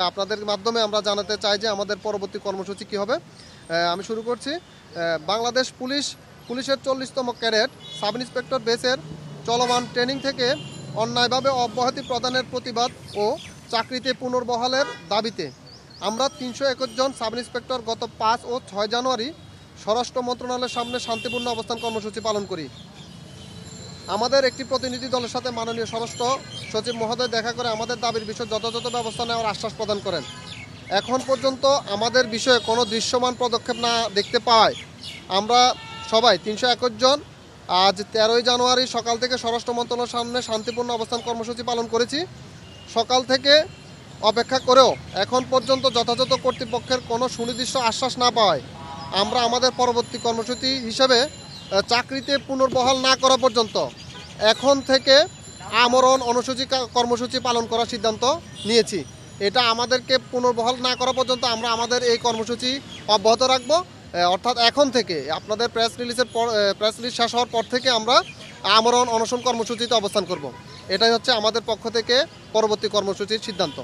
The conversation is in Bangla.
আপনাদের মাধ্যমে আমরা জানাতে চাই যে আমাদের পরবর্তী কর্মসূচি কী হবে। আমি শুরু করছি। বাংলাদেশ পুলিশের 40তম ক্যাডেট সাব ইন্সপেক্টর বেসের চলমান ট্রেনিং থেকে অন্যায়ভাবে অব্যাহতি প্রদানের প্রতিবাদ ও চাকরিতে পুনর্বহালের দাবিতে আমরা 321 জন সাব ইন্সপেক্টর গত 5 ও 6 জানুয়ারি স্বরাষ্ট্র মন্ত্রণালয়ের সামনে শান্তিপূর্ণ অবস্থান কর্মসূচি পালন করি। আমাদের একটি প্রতিনিধি দলের সাথে মাননীয় স্বরাষ্ট্র সচিব মহোদয় দেখা করে আমাদের দাবির বিষয়ে যথাযথ ব্যবস্থা নেওয়ার আশ্বাস প্রদান করেন। এখন পর্যন্ত আমাদের বিষয়ে কোনো দৃশ্যমান পদক্ষেপ না দেখতে পাওয়ায় আমরা সবাই 321 জন আজ 13ই জানুয়ারি সকাল থেকে স্বরাষ্ট্র মন্ত্রণালয়ের সামনে শান্তিপূর্ণ অবস্থান কর্মসূচি পালন করেছি। সকাল থেকে অপেক্ষা করেও এখন পর্যন্ত যথাযথ কর্তৃপক্ষের কোনো সুনির্দিষ্ট আশ্বাস না পাওয়ায় আমরা আমাদের পরবর্তী কর্মসূচি হিসেবে চাকরিতে পুনর্বহাল না করা পর্যন্ত এখন থেকে আমরণ কর্মসূচি পালন করার সিদ্ধান্ত নিয়েছি। এটা আমাদেরকে পুনর্বহাল না করা পর্যন্ত আমরা আমাদের এই কর্মসূচি অব্যাহত রাখবো। অর্থাৎ এখন থেকে আপনাদের প্রেস রিলিজ শেষ হওয়ার পর থেকে আমরা আমরণ অনশন কর্মসূচিতে অবস্থান করব। এটাই হচ্ছে আমাদের পক্ষ থেকে পরবর্তী কর্মসূচির সিদ্ধান্ত।